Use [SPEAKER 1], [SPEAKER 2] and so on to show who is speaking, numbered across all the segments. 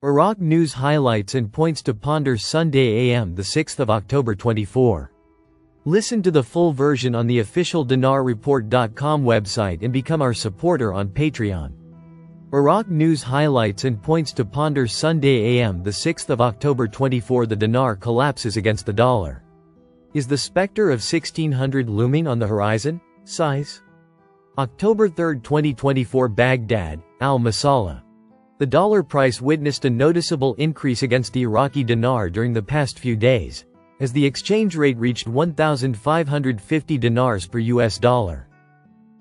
[SPEAKER 1] Iraq news highlights and points to ponder Sunday AM 6 October 24. Listen to the full version on the official dinarreport.com website and become our supporter on Patreon. Iraq news highlights and points to ponder Sunday AM 6 October 24. The dinar collapses against the dollar. Is the specter of 1600 looming on the horizon? Size? October 3, 2024. Baghdad, al-Masala. The dollar price witnessed a noticeable increase against the Iraqi dinar during the past few days, as the exchange rate reached 1,550 dinars per US dollar.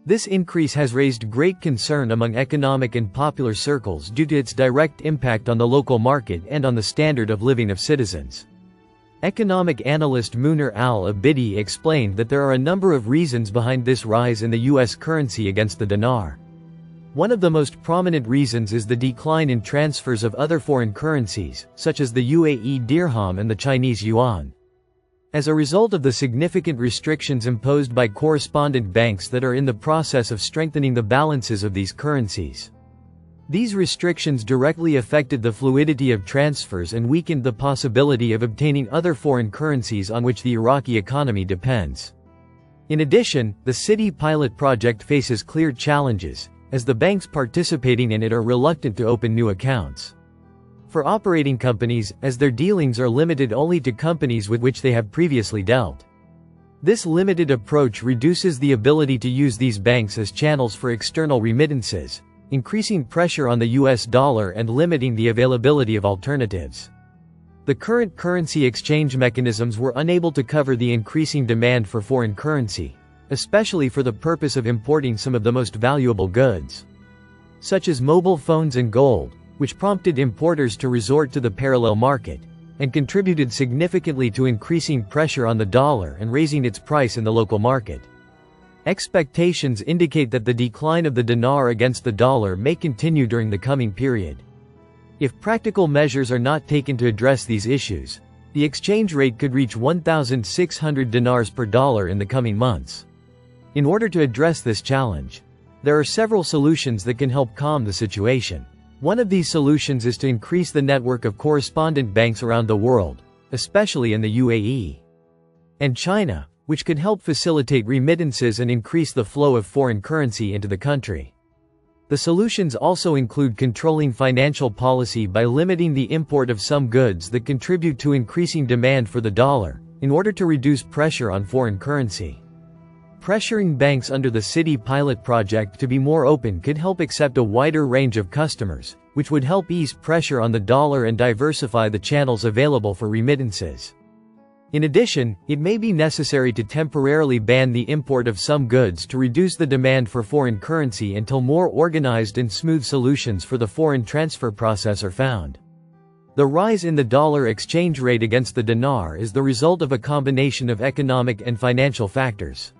[SPEAKER 1] This increase has raised great concern among economic and popular circles due to its direct impact on the local market and on the standard of living of citizens. Economic analyst Munir al-Abidi explained that there are a number of reasons behind this rise in the US currency against the dinar. One of the most prominent reasons is the decline in transfers of other foreign currencies, such as the UAE dirham and the Chinese yuan. As a result of the significant restrictions imposed by correspondent banks that are in the process of strengthening the balances of these currencies. These restrictions directly affected the fluidity of transfers and weakened the possibility of obtaining other foreign currencies on which the Iraqi economy depends. In addition, the city pilot project faces clear challenges, as the banks participating in it are reluctant to open new accounts for operating companies, as their dealings are limited only to companies with which they have previously dealt. This limited approach reduces the ability to use these banks as channels for external remittances, increasing pressure on the US dollar and limiting the availability of alternatives. The current currency exchange mechanisms were unable to cover the increasing demand for foreign currency, especially for the purpose of importing some of the most valuable goods, such as mobile phones and gold, which prompted importers to resort to the parallel market, and contributed significantly to increasing pressure on the dollar and raising its price in the local market. Expectations indicate that the decline of the dinar against the dollar may continue during the coming period. If practical measures are not taken to address these issues, the exchange rate could reach 1,600 dinars per dollar in the coming months. In order to address this challenge, there are several solutions that can help calm the situation. One of these solutions is to increase the network of correspondent banks around the world, especially in the UAE and China, which could help facilitate remittances and increase the flow of foreign currency into the country. The solutions also include controlling financial policy by limiting the import of some goods that contribute to increasing demand for the dollar, in order to reduce pressure on foreign currency. Pressuring banks under the city pilot project to be more open could help accept a wider range of customers, which would help ease pressure on the dollar and diversify the channels available for remittances. In addition, it may be necessary to temporarily ban the import of some goods to reduce the demand for foreign currency until more organized and smooth solutions for the foreign transfer process are found. The rise in the dollar exchange rate against the dinar is the result of a combination of economic and financial factors,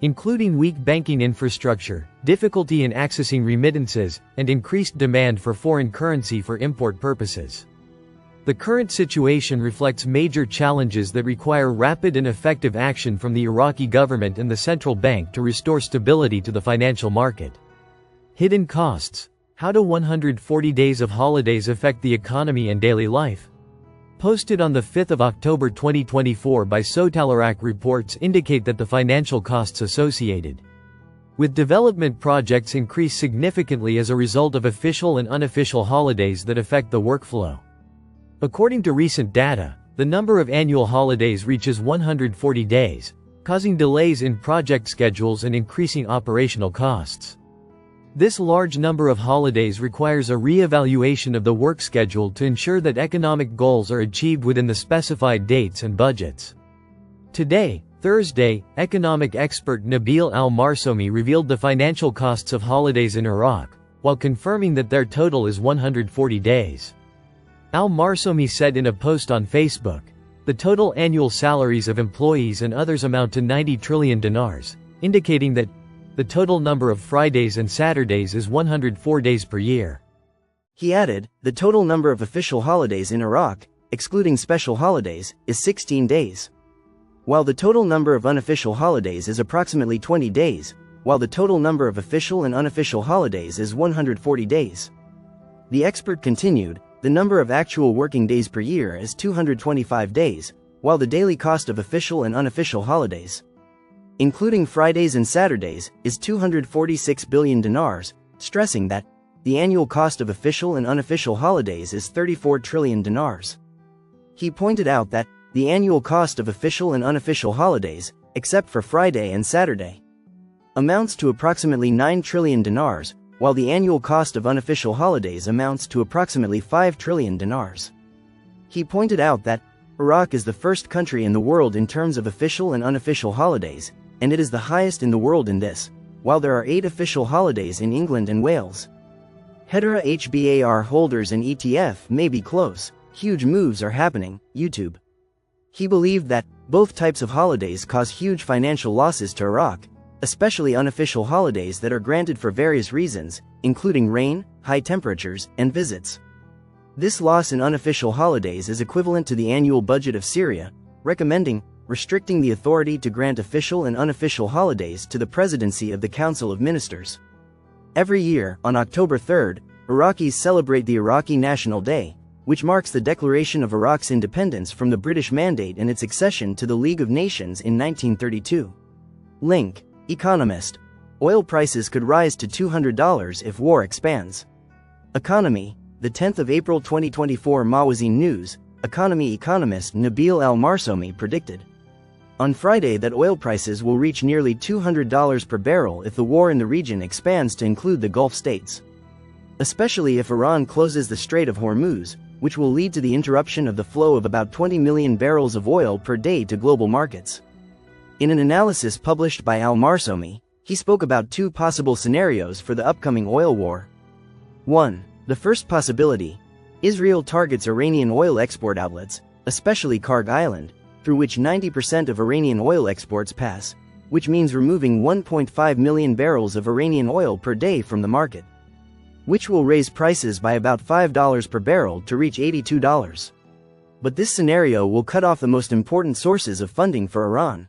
[SPEAKER 1] including weak banking infrastructure, difficulty in accessing remittances, and increased demand for foreign currency for import purposes. The current situation reflects major challenges that require rapid and effective action from the Iraqi government and the central bank to restore stability to the financial market. Hidden costs. How do 140 days of holidays affect the economy and daily life? Posted on the 5th of October 2024 by Sotalarak, reports indicate that the financial costs associated with development projects increase significantly as a result of official and unofficial holidays that affect the workflow. According to recent data, the number of annual holidays reaches 140 days, causing delays in project schedules and increasing operational costs. This large number of holidays requires a re-evaluation of the work schedule to ensure that economic goals are achieved within the specified dates and budgets. Today, Thursday, economic expert Nabil al-Marsomi revealed the financial costs of holidays in Iraq, while confirming that their total is 140 days. Al-Marsomi said in a post on Facebook, "The total annual salaries of employees and others amount to 90 trillion dinars, indicating that the total number of Fridays and Saturdays is 104 days per year."
[SPEAKER 2] He added, "The total number of official holidays in Iraq, excluding special holidays, is 16 days. While the total number of unofficial holidays is approximately 20 days, while the total number of official and unofficial holidays is 140 days. The expert continued, the number of actual working days per year is 225 days, while the daily cost of official and unofficial holidays, including Fridays and Saturdays, is 246 billion dinars, stressing that the annual cost of official and unofficial holidays is 34 trillion dinars. He pointed out that the annual cost of official and unofficial holidays, except for Friday and Saturday, amounts to approximately 9 trillion dinars, while the annual cost of unofficial holidays amounts to approximately 5 trillion dinars. He pointed out that Iraq is the first country in the world in terms of official and unofficial holidays, and it is the highest in the world in this, while there are 8 official holidays in England and Wales. Hedera HBAR holders and ETF may be close, huge moves are happening, YouTube. He believed that both types of holidays cause huge financial losses to Iraq, especially unofficial holidays that are granted for various reasons, including rain, high temperatures, and visits. This loss in unofficial holidays is equivalent to the annual budget of Syria, recommending restricting the authority to grant official and unofficial holidays to the presidency of the Council of Ministers. Every year, on October 3rd, Iraqis celebrate the Iraqi National Day, which marks the declaration of Iraq's independence from the British Mandate and its accession to the League of Nations in 1932. Link. Economist. Oil prices could rise to $200 if war expands. Economy. The 10th of April 2024 Mawazin News, economy economist Nabil Al-Marsomi predicted on Friday that oil prices will reach nearly $200 per barrel if the war in the region expands to include the Gulf states, especially if Iran closes the Strait of Hormuz, which will lead to the interruption of the flow of about 20 million barrels of oil per day to global markets. In an analysis published by Al-Marsomi, he spoke about 2 possible scenarios for the upcoming oil war. 1. The first possibility: Israel targets Iranian oil export outlets, especially Karg Island, through which 90% of Iranian oil exports pass, which means removing 1.5 million barrels of Iranian oil per day from the market, which will raise prices by about $5 per barrel to reach $82. But this scenario will cut off the most important sources of funding for Iran.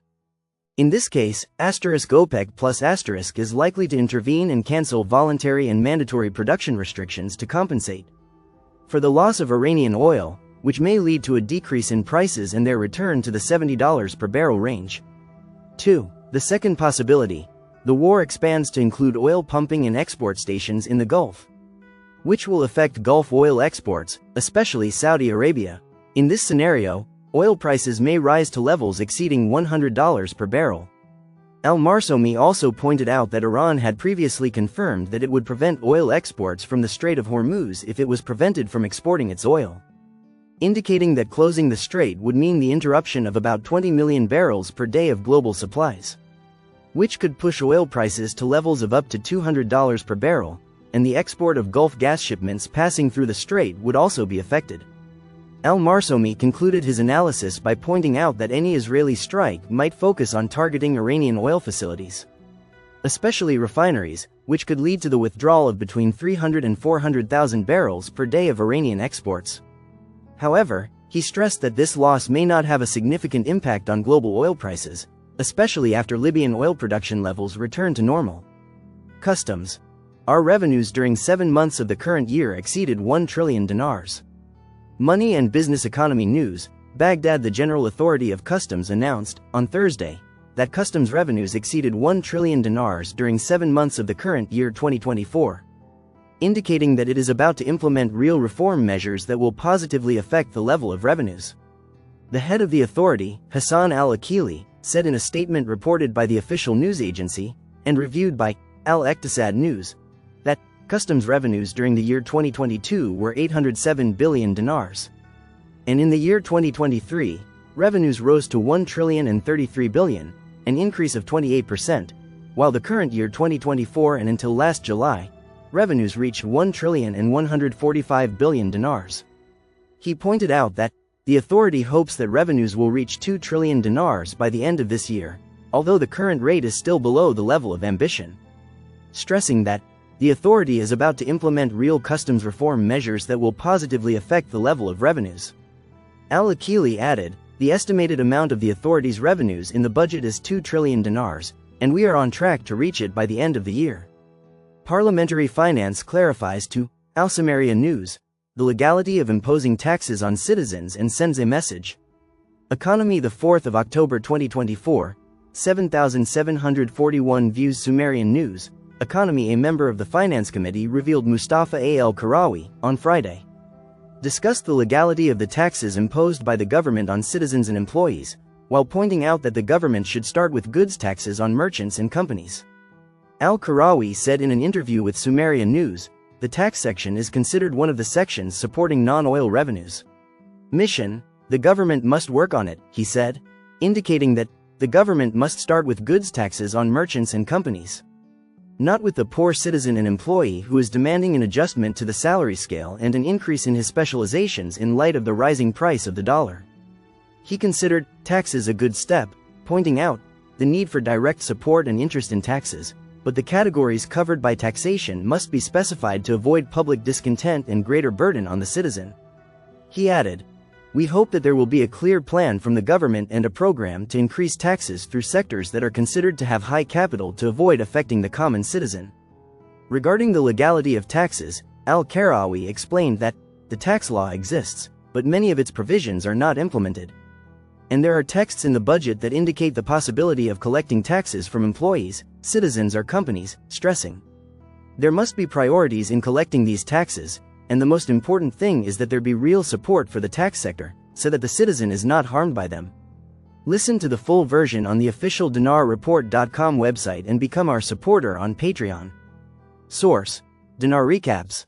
[SPEAKER 2] In this case, OPEC plus is likely to intervene and cancel voluntary and mandatory production restrictions to compensate for the loss of Iranian oil, which may lead to a decrease in prices and their return to the $70 per barrel range. 2. The second possibility: the war expands to include oil pumping and export stations in the Gulf, which will affect Gulf oil exports, especially Saudi Arabia. In this scenario, oil prices may rise to levels exceeding $100 per barrel. Al-Marsomi also pointed out that Iran had previously confirmed that it would prevent oil exports from the Strait of Hormuz if it was prevented from exporting its oil, indicating that closing the strait would mean the interruption of about 20 million barrels per day of global supplies, which could push oil prices to levels of up to $200 per barrel, and the export of Gulf gas shipments passing through the strait would also be affected. Al-Marsomi concluded his analysis by pointing out that any Israeli strike might focus on targeting Iranian oil facilities, especially refineries, which could lead to the withdrawal of between 300 and 400,000 barrels per day of Iranian exports. However, he stressed that this loss may not have a significant impact on global oil prices, especially after Libyan oil production levels return to normal. Customs. Our revenues during 7 months of the current year exceeded 1 trillion dinars. Money and Business Economy News, Baghdad. The General Authority of Customs announced, on Thursday, that customs revenues exceeded 1 trillion dinars during 7 months of the current year 2024, indicating that it is about to implement real reform measures that will positively affect the level of revenues. The head of the authority, Hassan al-Akili, said in a statement reported by the official news agency, and reviewed by Al-Iqtisad News, that customs revenues during the year 2022 were 807 billion dinars. And in the year 2023, revenues rose to 1,033 billion, an increase of 28%, while the current year 2024 and until last July, revenues reached 1,145 billion dinars. He pointed out that the authority hopes that revenues will reach 2 trillion dinars by the end of this year, although the current rate is still below the level of ambition, stressing that the authority is about to implement real customs reform measures that will positively affect the level of revenues. Al-Akili added, "The estimated amount of the authority's revenues in the budget is 2 trillion dinars, and we are on track to reach it by the end of the year." Parliamentary Finance clarifies to Al-Samaria News, the legality of imposing taxes on citizens and sends a message. Economy, the 4th of October 2024, 7,741 views. Sumerian News. Economy. A member of the Finance Committee revealed Mustafa al-Karawi, on Friday, discussed the legality of the taxes imposed by the government on citizens and employees, while pointing out that the government should start with goods taxes on merchants and companies. Al-Karawi said in an interview with Sumerian News, the tax section is considered one of the sections supporting non-oil revenues. Mission, the government must work on it, he said, indicating that the government must start with goods taxes on merchants and companies, not with the poor citizen and employee who is demanding an adjustment to the salary scale and an increase in his specializations in light of the rising price of the dollar. He considered taxes a good step, pointing out the need for direct support and interest in taxes, but the categories covered by taxation must be specified to avoid public discontent and greater burden on the citizen. He added, "We hope that there will be a clear plan from the government and a program to increase taxes through sectors that are considered to have high capital to avoid affecting the common citizen." Regarding the legality of taxes, al-Karawi explained that the tax law exists, but many of its provisions are not implemented. And there are texts in the budget that indicate the possibility of collecting taxes from employees, citizens or companies, stressing there must be priorities in collecting these taxes, and the most important thing is that there be real support for the tax sector, so that the citizen is not harmed by them. Listen to the full version on the official dinarreport.com website and become our supporter on Patreon. Source: Dinar Recaps.